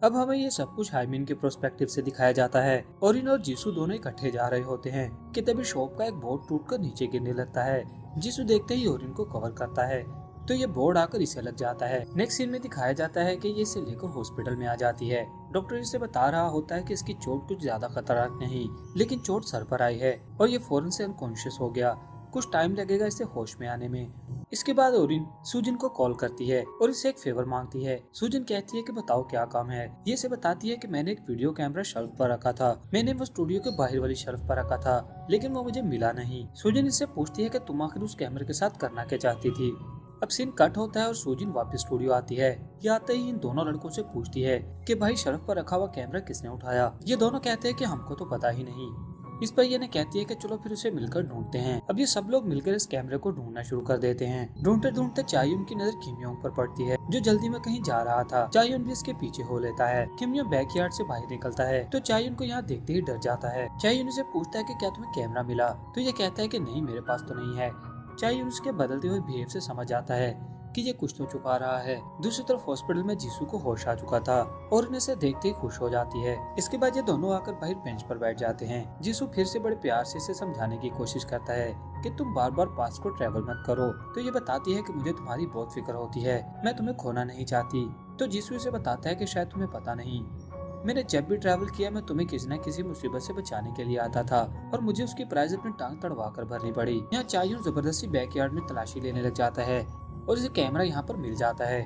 अब हमें ये सब कुछ हाइमिन के प्रोस्पेक्टिव से दिखाया जाता है। ओरिन और जीसू दोनों इकट्ठे जा रहे होते हैं कि तभी शॉप का एक बोर्ड टूटकर नीचे गिरने लगता है। जीसू देखते ही ओरिन को कवर करता है तो ये बोर्ड आकर इसे लग जाता है। नेक्स्ट सीन में दिखाया जाता है कि ये इसे लेकर हॉस्पिटल में आ जाती है। डॉक्टर इसे बता रहा होता है कि इसकी चोट कुछ ज्यादा खतरनाक नहीं, लेकिन चोट सर पर आई है और ये फौरन से अनकॉन्शियस हो गया। कुछ टाइम लगेगा इसे होश में आने में। इसके बाद ओरिन सूजन को कॉल करती है और इससे एक फेवर मांगती है। सूजन कहती है कि बताओ क्या काम है। ये इसे बताती है कि मैंने एक वीडियो कैमरा शेल्फ पर रखा था। मैंने वो स्टूडियो के बाहर वाली शेल्फ पर रखा था, लेकिन वो मुझे मिला नहीं। सूजन इससे पूछती है कि तुम आखिर उस कैमरे के साथ करना क्या चाहती थी। अब सीन कट होता है और सूजन वापस स्टूडियो आती है। ये आते ही इन दोनों लड़कों से पूछती है कि भाई शेल्फ पर रखा हुआ कैमरा किसने उठाया। ये दोनों कहते हैं कि हमको तो पता ही नहीं। इस पर ये ने कहती है कि चलो फिर उसे मिलकर ढूंढते हैं। अब ये सब लोग मिलकर इस कैमरे को ढूंढना शुरू कर देते हैं। ढूंढते ढूंढते चायुन की नजर किमयोंग पर पड़ती है, जो जल्दी में कहीं जा रहा था। चायुन भी इसके पीछे हो लेता है। किमयोंग बैकयार्ड से बाहर निकलता है तो चायुन को यहाँ देखते ही डर जाता है। चायुन इसे पूछता है कि क्या तुम्हें कैमरा मिला, तो ये कहता है कि नहीं, मेरे पास तो नहीं है। चायुन उसके बदलते हुए बिहेव से समझ जाता है कि ये कुछ तो छुपा रहा है। दूसरी तरफ हॉस्पिटल में जीसू को होश आ चुका था और उन्हें से देखते ही खुश हो जाती है। इसके बाद ये दोनों आकर बाहर बेंच पर बैठ जाते हैं। जीसू फिर से बड़े प्यार से इसे समझाने की कोशिश करता है कि तुम बार बार पास को ट्रेवल मत करो। तो ये बताती है कि मुझे तुम्हारी बहुत फिक्र होती है, मैं तुम्हें खोना नहीं चाहती। तो जीसू इसे बताता है कि शायद तुम्हें पता नहीं, मैंने जब भी ट्रैवल किया मैं तुम्हें किसी न किसी मुसीबत से बचाने के लिए आता था और मुझे उसकी प्राइस अपनी टांग तड़वा कर भरनी पड़ी। यहाँ चायुन जबरदस्ती बैकयार्ड में तलाशी लेने लग जाता है और इसे कैमरा यहाँ पर मिल जाता है।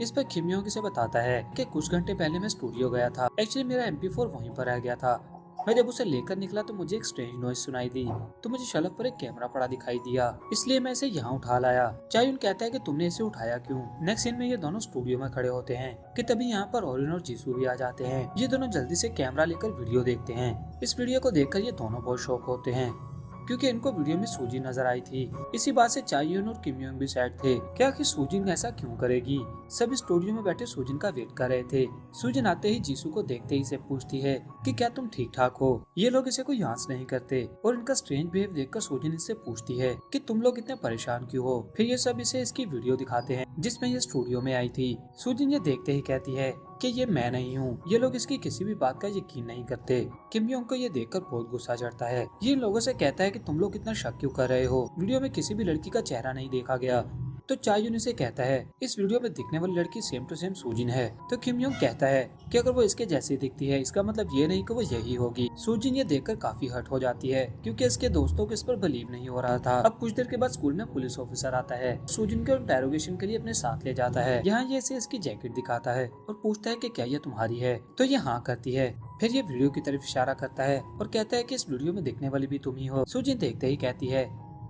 इस पर किमयोंग से बताता है कि कुछ घंटे पहले मैं स्टूडियो गया था। एक्चुअली मेरा MP4 वहीं पर रह गया था। मैं जब उसे लेकर निकला तो मुझे एक स्ट्रेंज नॉइज सुनाई दी, तो मुझे शेल्फ पर एक कैमरा पड़ा दिखाई दिया, इसलिए मैं इसे यहाँ उठा लाया। चायुन कहता है कि तुमने इसे उठाया क्यों। नेक्स्ट सीन में ये दोनों स्टूडियो में खड़े होते हैं कि तभी यहाँ पर ओरिन और जीसू भी आ जाते हैं। ये दोनों जल्दी से कैमरा लेकर वीडियो देखते हैं। इस वीडियो को देखकर ये दोनों बहुत शॉक होते हैं क्योंकि इनको वीडियो में सूजिन नजर आई थी। इसी बात से चायुन और किमयोंग भी सैड थे क्या कि सूजिन ऐसा क्यों करेगी। सब स्टूडियो में बैठे सूजिन का वेट कर रहे थे। सूजिन आते ही जीसू को देखते ही से पूछती है कि क्या तुम ठीक ठाक हो। ये लोग इसे कोई आंस नहीं करते और इनका स्ट्रेंज बिहेव देखकर सूजिन इससे पूछती है कि तुम लोग इतने परेशान क्यों हो। फिर ये सब इसे इसकी वीडियो दिखाते हैं जिसमें ये स्टूडियो में आई थी। सूजिन ये देखते ही कहती है कि ये मैं नहीं हूँ। ये लोग इसकी किसी भी बात का यकीन नहीं करते। किमयोंग को ये देखकर बहुत गुस्सा चढ़ता है। ये इन लोगों से कहता है कि तुम लोग इतना शक क्यों कर रहे हो, वीडियो में किसी भी लड़की का चेहरा नहीं देखा गया। तो चायुन इसे कहता है इस वीडियो में दिखने वाली लड़की सेम टू सेम सूजिन है। तो किमयोंग कहता है कि अगर वो इसके जैसी दिखती है इसका मतलब ये नहीं कि वो यही होगी। सूजिन ये देखकर काफी हर्ट हो जाती है क्योंकि इसके दोस्तों को इस पर बिलीव नहीं हो रहा था। अब कुछ देर के बाद स्कूल में पुलिस ऑफिसर आता है, सूजिन को इंटेरोगेशन के लिए अपने साथ ले जाता है। यहाँ ये इसे इसकी जैकेट दिखाता है और पूछता है कि क्या ये तुम्हारी है। तो ये हाँ करती है। फिर ये वीडियो की तरफ इशारा करता है और कहता है कि इस वीडियो में दिखने वाली भी तुम ही हो। सूजिन देखते ही कहती है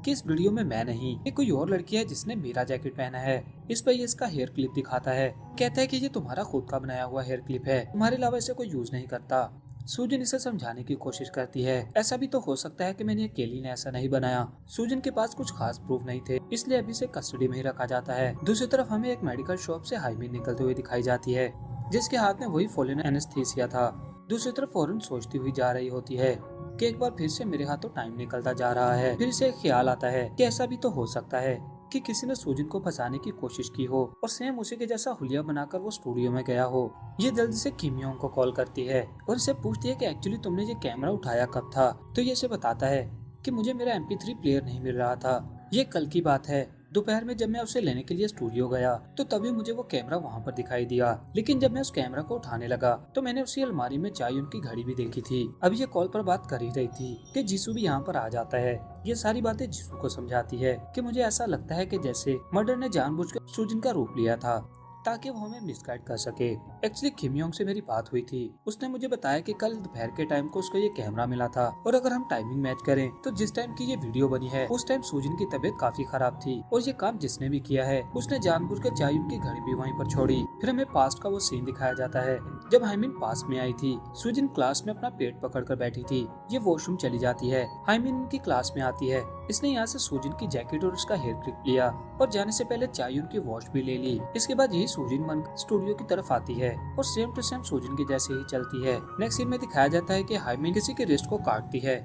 कि इस वीडियो में मैं नहीं, ये कोई और लड़की है जिसने मेरा जैकेट पहना है। इस पर ये इसका हेयर क्लिप दिखाता है। कहता है कि ये तुम्हारा खुद का बनाया हुआ हेयर क्लिप है, तुम्हारे अलावा इसे कोई यूज नहीं करता। सूजन इसे समझाने की कोशिश करती है ऐसा भी तो हो सकता है कि मैंने अकेली ने ऐसा नहीं बनाया। सूजन के पास कुछ खास प्रूफ नहीं थे, इसलिए अभी से कस्टडी में ही रखा जाता है। दूसरी तरफ हमें एक मेडिकल शॉप से हाइमिन निकलते हुए दिखाई जाती है जिसके हाथ में वही फोलिन एनेस्थीसिया था। दूसरी तरफ फौरन सोचती हुई जा रही होती है कि एक बार फिर से मेरे हाथों टाइम निकलता जा रहा है। फिर से ख्याल आता है कि ऐसा भी तो हो सकता है कि किसी ने सूजिन को फंसाने की कोशिश की हो और सेम उसी के जैसा हुलिया बनाकर वो स्टूडियो में गया हो। ये जल्दी से किमयोंग को कॉल करती है और इसे पूछती है कि एक्चुअली तुमने ये कैमरा उठाया कब था। तो ये इसे बताता है कि मुझे मेरा MP3 प्लेयर नहीं मिल रहा था, ये कल की बात है। दोपहर में जब मैं उसे लेने के लिए स्टूडियो गया तो तभी मुझे वो कैमरा वहाँ पर दिखाई दिया, लेकिन जब मैं उस कैमरा को उठाने लगा तो मैंने उसी अलमारी में चायुन की घड़ी भी देखी थी। अब ये कॉल पर बात कर ही रही थी कि जीसू भी यहाँ पर आ जाता है। ये सारी बातें जीसू को समझाती है कि मुझे ऐसा लगता है कि जैसे मर्डर ने जानबूझकर सूजिन का रूप लिया था ताकि वो हमें मिसगाइड कर सके। एक्चुअली किमयोंग से मेरी बात हुई थी, उसने मुझे बताया कि कल दोपहर के टाइम को उसको ये कैमरा मिला था और अगर हम टाइमिंग मैच करें तो जिस टाइम की ये वीडियो बनी है उस टाइम सूजिन की तबीयत काफी खराब थी और ये काम जिसने भी किया है उसने जानबूझकर चायुन की घड़ी भी वहीं पर छोड़ी। फिर हमें पास्ट का वो सीन दिखाया जाता है जब हाइमिन पास में आई थी। सूजिन क्लास में अपना पेट पकड़ कर बैठी थी, ये वॉशरूम चली जाती है। हाइमिन उनकी क्लास में आती है, इसने यहाँ से सूजिन की जैकेट और उसका हेयर क्लिप लिया और जाने से पहले चायुन की वॉच भी ले ली। इसके बाद यही सूजिन मन स्टूडियो की तरफ आती है और सेम टू सेम सूजिन की जैसे ही चलती है। नेक्स्ट सीन में दिखाया जाता है कि हाइमिन किसी के रिस्ट को काटती है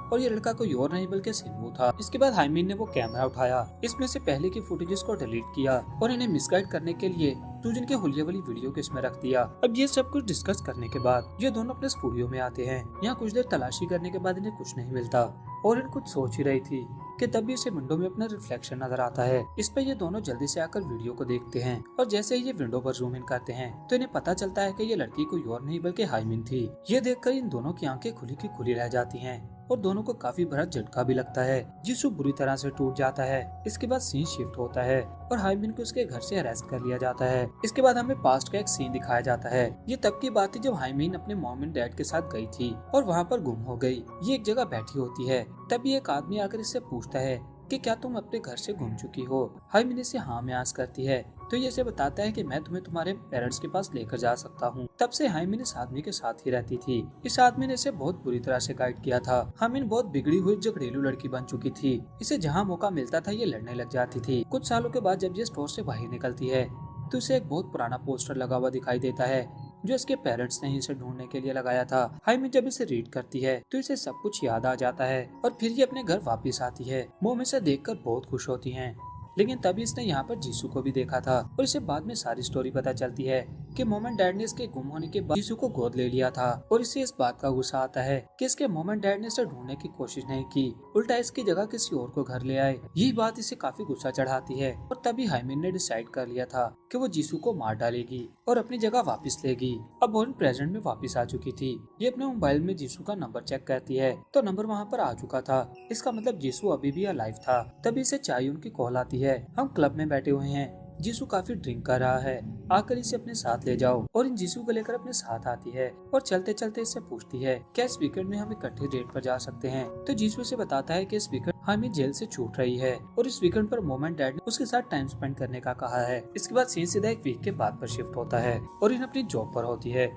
और ये लड़का कोई और नहीं बल्कि सिन्वू था। इसके बाद हाइमिन ने वो कैमरा उठाया, इसमें से पहले की फुटेजेस को डिलीट किया और इन्हें मिसगाइड करने के लिए सूजन के हुलिये वाली वीडियो को इसमें रख दिया। अब ये सब कुछ डिस्कस करने के बाद ये दोनों अपने स्टूडियो में आते हैं। यहाँ कुछ देर तलाशी करने के बाद इन्हें कुछ नहीं मिलता और इन कुछ सोच ही रही थी कि तभी इसे विंडो में अपना रिफ्लेक्शन नजर आता है। इस पर ये दोनों जल्दी से आकर वीडियो को देखते हैं और जैसे ही ये विंडो पर जूम इन करते हैं तो इन्हें पता चलता है कि ये लड़की कोई और नहीं बल्कि हाइमिन थी। ये देखकर इन दोनों की आंखें खुली की खुली रह जाती हैं और दोनों को काफी बड़ा झटका भी लगता है। जिसू बुरी तरह से टूट जाता है। इसके बाद सीन शिफ्ट होता है और हाइमिन को उसके घर से अरेस्ट कर लिया जाता है। इसके बाद हमें पास्ट का एक सीन दिखाया जाता है। ये तब की बात थी जब हाइमिन अपने मॉम एंड डैड के साथ गई थी और वहाँ पर गुम हो गई। ये एक जगह बैठी होती है, तभी एक आदमी आकर इससे पूछता है कि क्या तुम अपने घर से गुम चुकी हो। हाइमिन इसे हाँ में आंस करती है तो ये इसे बताता है कि मैं तुम्हें तुम्हारे पेरेंट्स के पास लेकर जा सकता हूँ। तब से हाइमिन इस आदमी के साथ ही रहती थी। इस आदमी ने इसे बहुत बुरी तरह से गाइड किया था। हाइमिन बहुत बिगड़ी हुई घरेलू लड़की बन चुकी थी। इसे जहाँ मौका मिलता था ये लड़ने लग जाती थी। कुछ सालों के बाद जब ये स्टोर से बाहर निकलती है तो इसे एक बहुत पुराना पोस्टर लगा हुआ दिखाई देता है जो इसके पेरेंट्स ने इसे ढूंढने के लिए लगाया था। हाइमिन जब इसे रीड करती है तो इसे सब कुछ याद आ जाता है और फिर ये अपने घर वापस आती है। मोम इसे देखकर बहुत खुश होती हैं, लेकिन तभी इसने यहाँ पर जीसू को भी देखा था और इसे बाद में सारी स्टोरी पता चलती है कि मॉम एंड डैड ने इसके गुम होने के बाद जीसू को गोद ले लिया था और इसे इस बात का गुस्सा आता है कि इसके मॉम एंड डैड ने इसे ढूंढने की कोशिश नहीं की, उल्टा इसकी जगह किसी और को घर ले आए। यही बात इसे काफी गुस्सा चढ़ाती है और तभी हाइमिन ने डिसाइड कर लिया था कि वो जीसू को मार डालेगी और अपनी जगह वापस लेगी। अब वो प्रेजेंट में वापस आ चुकी थी। ये अपने मोबाइल में जीसू का नंबर चेक करती है तो नंबर वहाँ पर आ चुका था। इसका मतलब जीसू अभी भी अलाइव था। तभी इसे चायुन की कॉल आती है। हम क्लब में बैठे हुए हैं, जीसू काफी ड्रिंक कर रहा है, आकर इसे अपने साथ ले जाओ। और इन जीसू को लेकर अपने साथ आती है और चलते चलते इससे पूछती है क्या इस वीकेंड में हम इकट्ठे डेट पर जा सकते हैं। तो जीसू से बताता है कि इस वीकेंड हमें जेल से छूट रही है और इस वीकेंड पर मॉम एंड डैड ने उसके साथ टाइम स्पेंड करने का कहा है। इसके बाद सीन सीधा एक वीक के बाद पर शिफ्ट होता है और इन अपनी जॉब पर होती है।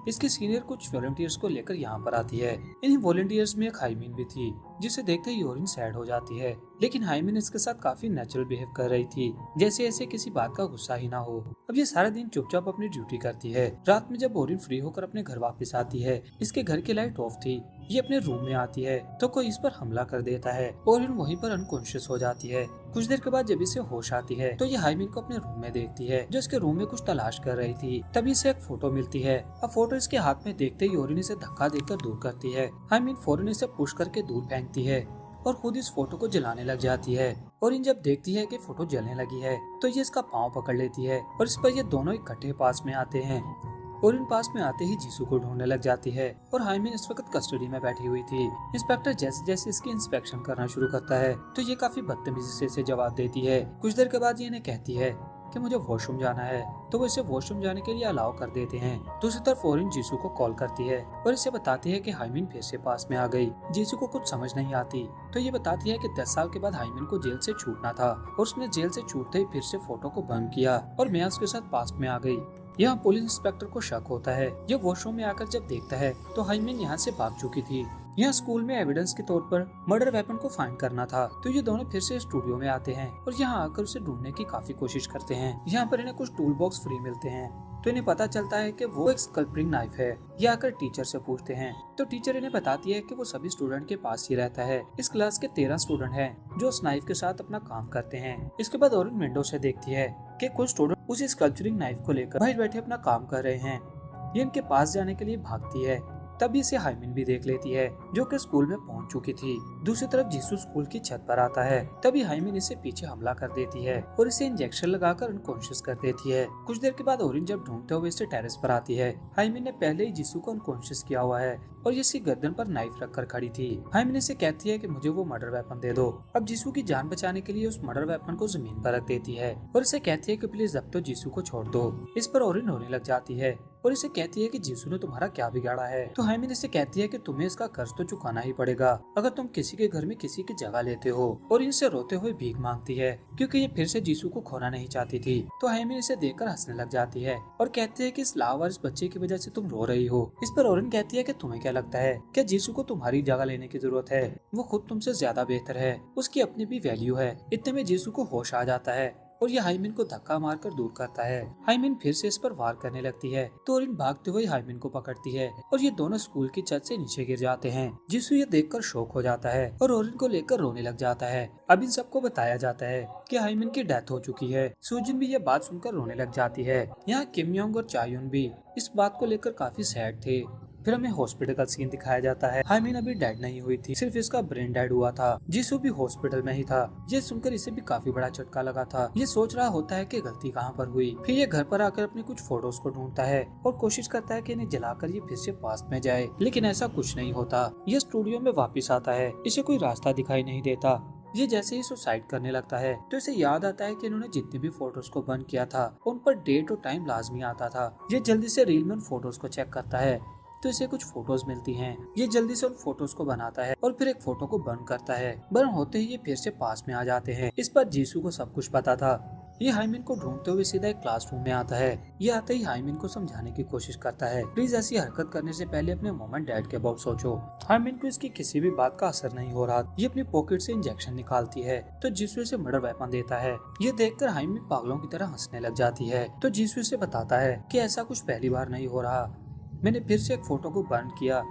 इसके सीनियर कुछ वॉलंटियर्स को लेकर यहाँ पर आती है। इन वॉलंटियर्स में एक हाइमिन भी थी जिसे देखते ही योरिन सैड हो जाती है, लेकिन हाइमिन इसके साथ काफी नेचुरल बिहेव कर रही थी, जैसे ऐसे किसी बात का गुस्सा ही ना हो। अब ये सारा दिन चुपचाप अपनी ड्यूटी करती है। रात में जब ओरिन फ्री होकर अपने घर वापस आती है, इसके घर की लाइट ऑफ थी। ये अपने रूम में आती है तो कोई इस पर हमला कर देता है और इन वहीं पर अनकॉन्शियस हो जाती है। कुछ देर के बाद जब इसे होश आती है तो ये हाइमिन को अपने रूम में देखती है जो इसके रूम में कुछ तलाश कर रही थी। तभी इसे एक फोटो मिलती है। अब फोटो इसके हाथ में देखते ही ओरिन इसे धक्का देकर दूर करती है। हाइमिन फौरन इसे पुश करके दूर फेंकती है और खुद इस फोटो को जलाने लग जाती है। और इन जब देखती है कि फोटो जलने लगी है तो ये इसका पाँव पकड़ लेती है और इस पर ये दोनों इकट्ठे पास में आते हैं। और इन पास में आते ही जीसू को ढूंढने लग जाती है और हाइमिन इस वक्त कस्टडी में बैठी हुई थी। इंस्पेक्टर जैसे जैसे इसकी इंस्पेक्शन करना शुरू करता है तो ये काफी बदतमीजी से इसे जवाब देती है। कुछ देर के बाद ये इन्हें कहती है कि मुझे वॉशरूम जाना है तो वो इसे वॉशरूम जाने के लिए अलाउ कर देते हैं। दूसरी तरफ ओरिन जीसू को कॉल करती है और इसे बताती है कि हाइमिन फिर से पास में आ गई। जीसू को कुछ समझ नहीं आती तो ये बताती है कि 10 साल के बाद हाइमिन को जेल से छूटना था और उसने जेल से छूटते ही फिर से फोटो को बंद किया और मैं उसके साथ पास में आ गई। यहाँ पुलिस इंस्पेक्टर को शक होता है। ये वॉशरूम में आकर जब देखता है तो हाइमिन यहाँ से भाग चुकी थी। यहाँ स्कूल में एविडेंस के तौर पर मर्डर वेपन को फाइंड करना था तो ये दोनों फिर से स्टूडियो में आते हैं और यहाँ आकर उसे ढूंढने की काफी कोशिश करते हैं। यहाँ पर इन्हें कुछ टूल बॉक्स फ्री मिलते हैं तो इन्हें पता चलता है कि वो एक स्कल्परिंग नाइफ है। ये आकर टीचर से पूछते हैं तो टीचर इन्हें बताती है कि वो सभी स्टूडेंट के पास ही रहता है। इस क्लास के 13 स्टूडेंट हैं जो उस नाइफ के साथ अपना काम करते हैं। इसके बाद ओरिन विंडो से देखती है कि कुछ स्टूडेंट उसी स्कल्पचरिंग नाइफ को लेकर बाहर बैठे अपना काम कर रहे हैं। ये इनके पास जाने के लिए भागती है। तभी इसे हाइमिन भी देख लेती है जो कि स्कूल में पहुंच चुकी थी। दूसरी तरफ जीसू स्कूल की छत पर आता है। तभी हाइमिन इसे पीछे हमला कर देती है और इसे इंजेक्शन लगाकर अनकॉन्शियस कर देती है। कुछ देर के बाद ओरिन जब ढूंढते हुए इसे टेरेस पर आती है। हाइमिन ने पहले ही जीसू को अनकॉन्शियस किया हुआ है और इसकी गर्दन पर नाइफ रखकर खड़ी थी। हाइमिन इसे कहती है कि मुझे वो मर्डर वेपन दे दो। अब जीसू की जान बचाने के लिए उस मर्डर वेपन को जमीन पर रख देती है और इसे कहती है कि प्लीज अब तो जीसू को छोड़ दो। इस पर ओरिन रोने लग जाती है और इसे कहती है कि जीसू ने तुम्हारा क्या बिगाड़ा है। तो हाइमिन इसे कहती है कि तुम्हें इसका कर्ज तो चुकाना ही पड़ेगा अगर तुम किसी के घर में किसी की जगह लेते हो। और इनसे रोते हुए भीख मांगती है क्योंकि ये फिर से जीसू को खोना नहीं चाहती थी। तो हाइमिन इसे देखकर हंसने लग जाती है और कहती है कि इस लावारिस बच्चे की वजह से तुम रो रही हो। इस पर ओरिन कहती है कि तुम्हें क्या लगता है क्या जीसू को तुम्हारी जगह लेने की जरूरत है? वो खुद तुमसे ज्यादा बेहतर है, उसकी अपनी भी वैल्यू है। इतने में जीसू को होश आ जाता है और ये हाइमिन को धक्का मारकर दूर करता है। हाइमिन फिर से इस पर वार करने लगती है तो ओरिन भागते हुए हाइमिन को पकड़ती है और ये दोनों स्कूल की छत से नीचे गिर जाते हैं। जिसू ये देखकर शॉक हो जाता है और ओरिन को लेकर रोने लग जाता है। अब इन सबको बताया जाता है कि हाइमिन की डेथ हो चुकी है। सुजिन भी ये बात सुनकर रोने लग जाती है। यहाँ किम योंग और चायुन भी इस बात को लेकर काफी सैड थे। फिर हमें हॉस्पिटल का सीन दिखाया जाता है। हाइमिन अभी डेड नहीं हुई थी, सिर्फ इसका ब्रेन डेड हुआ था। जिसू भी हॉस्पिटल में ही था। ये सुनकर इसे भी काफी बड़ा झटका लगा था। ये सोच रहा होता है कि गलती कहाँ पर हुई। फिर ये घर पर आकर अपनी कुछ फोटोज को ढूंढता है और कोशिश करता है कि इन्हें जलाकर ये फिर से पास्ट में जाए, लेकिन ऐसा कुछ नहीं होता। ये स्टूडियो में वापिस आता है। इसे कोई रास्ता दिखाई नहीं देता। ये जैसे ही सुसाइड करने लगता है तो इसे याद आता है कि इन्होंने जितने भी फोटोज को बर्न किया था उन पर डेट और टाइम लाजमी आता था। ये जल्दी से रील में उन फोटोज को चेक करता है तो इसे कुछ फोटोज मिलती हैं। ये जल्दी से उन फोटोज को बनाता है और फिर एक फोटो को बर्न करता है। बर्न होते ही ये फिर से पास में आ जाते हैं। इस पर जीसू को सब कुछ पता था। ये हाइमिन को ढूंढते हुए सीधा एक क्लासरूम में आता है। ये आते ही हाइमिन को समझाने की कोशिश करता है, प्लीज ऐसी हरकत करने से पहले अपने मॉम एंड डैड के अबाउट सोचो। हाइमिन को इसकी किसी भी बात का असर नहीं हो रहा। ये अपनी पॉकेट से इंजेक्शन निकालती है तो जीसू इसे मर्डर वेपन देता है। ये देखकर हाइमिन पागलों की तरह हंसने लग जाती है तो जीसू इसे बताता है कि ऐसा कुछ पहली बार नहीं हो रहा। मैंने फिर से एक फोटो को बर्न किया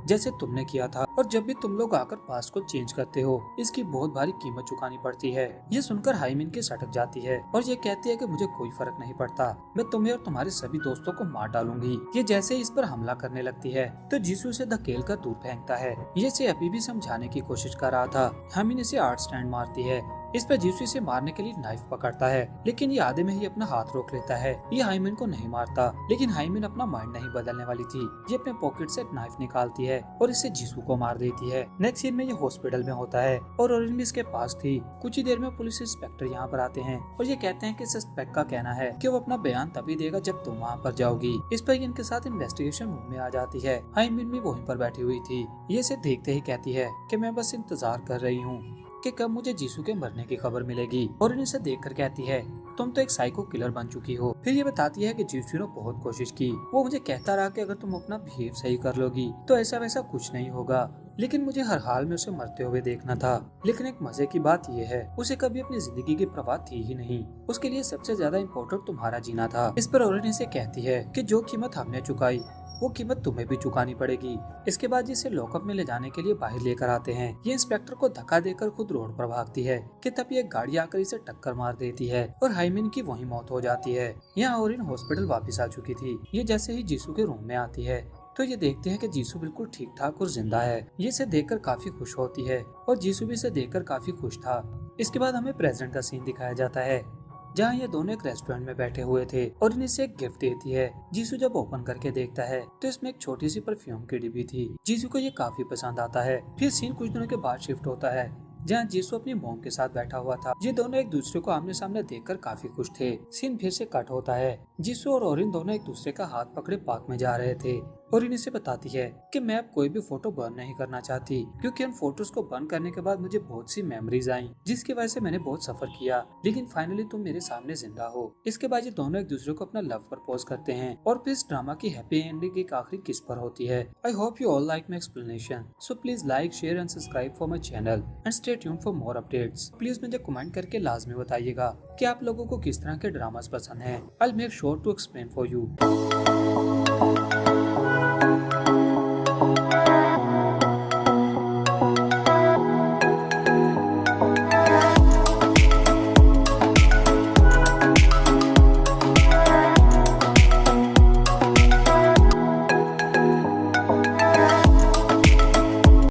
जैसे तुमने किया था, और जब भी तुम लोग आकर पास्ट को चेंज करते हो इसकी बहुत भारी कीमत चुकानी पड़ती है। ये सुनकर हाइमिन की सटक जाती है और ये कहती है कि मुझे कोई फर्क नहीं पड़ता, मैं तुम्हें और तुम्हारे सभी दोस्तों को मार डालूंगी। ये जैसे इस पर हमला करने लगती है तो जीसू इसे धकेल कर दूर फेंकता है। ये इसे अभी भी समझाने की कोशिश कर रहा था। हाइमिन इसे आर्ट स्टैंड मारती है। इस पर जीसू इसे मारने के लिए नाइफ पकड़ता है, लेकिन ये आधे में ही अपना हाथ रोक लेता है। ये हाइमिन को नहीं मारता, लेकिन हाइमिन अपना माइंड नहीं बदलने वाली थी। ये अपने पॉकेट से नाइफ निकालती है और इसे जीसू को मार देती है। नेक्स्ट सीन में ये हॉस्पिटल में होता है और ओरिन भी इसके पास थी। कुछ ही देर में पुलिस इंस्पेक्टर यहाँ पर आते हैं और ये कहते हैं कि सस्पेक्ट का कहना है कि वो अपना बयान तभी देगा जब तुम वहाँ पर जाओगी। इस पर इनके साथ इन्वेस्टिगेशन रूम में आ जाती है। हाइमिन भी वहीं पर बैठी हुई थी। ये इसे देखते ही कहती है कि मैं बस इंतजार कर रही हूँ कि कब मुझे जीसू के मरने की खबर मिलेगी। और इसे देखकर कहती है तुम तो एक साइको किलर बन चुकी हो। फिर ये बताती है कि जीसू ने बहुत कोशिश की। वो मुझे कहता रहा कि अगर तुम अपना बिहेव सही कर लोगी तो ऐसा वैसा कुछ नहीं होगा, लेकिन मुझे हर हाल में उसे मरते हुए देखना था। लेकिन एक मजे की बात यह है उसे कभी अपनी जिंदगी की परवाह थी ही नहीं। उसके लिए सबसे ज्यादा इम्पोर्टेंट तुम्हारा जीना था। इस पर ओरिन से कहती है कि जो कीमत हमने चुकाई वो कीमत तुम्हें भी चुकानी पड़ेगी। इसके बाद जिसे लॉकअप में ले जाने के लिए बाहर लेकर आते हैं। ये इंस्पेक्टर को धक्का देकर खुद रोड पर भागती है कि तभी एक गाड़ी आकर इसे टक्कर मार देती है और हाइमिन की वहीं मौत हो जाती है। यहाँ ओरिन हॉस्पिटल वापस आ चुकी थी। ये जैसे ही जीसू के रूम में आती है तो ये देखते हैं कि जीसू बिल्कुल ठीक ठाक और जिंदा है। ये इसे देखकर काफी खुश होती है और जीसू भी इसे देखकर काफी खुश था। इसके बाद हमें प्रेजेंट का सीन दिखाया जाता है जहाँ ये दोनों एक रेस्टोरेंट में बैठे हुए थे और इन्हें से एक गिफ्ट देती है। जीसू जब ओपन करके देखता है तो इसमें एक छोटी सी परफ्यूम की डिब्बी थी। जीसू को ये काफी पसंद आता है। फिर सीन कुछ दिनों के बाद शिफ्ट होता है जहाँ जीसू अपनी मॉम के साथ बैठा हुआ था। ये दोनों एक दूसरे को आमने सामने देखकर काफी खुश थे। सीन फिर से कट होता है। जीसू और ओरिन दोनों एक दूसरे का हाथ पकड़े पार्क में जा रहे थे। ओरिन इसे बताती है कि मैं अब कोई भी फोटो बर्न नहीं करना चाहती, क्योंकि उन फोटोज को बर्न करने के बाद मुझे बहुत सी मेमोरीज आई जिसकी वजह से मैंने बहुत सफर किया, लेकिन फाइनली तुम मेरे सामने जिंदा हो। इसके बाद ये दोनों एक दूसरे को अपना लव प्रपोज करते हैं और फिर इस ड्रामा की हैप्पी एंडिंग एक आखिरी किस पर होती है। I hope you all like my explanation, so please like share and subscribe for my channel and stay tuned for more updates. Please मुझे कमेंट करके लाजमी बताइएगा कि आप लोगों को किस तरह के ड्रामास पसंद हैं। I will make sure to explain for you.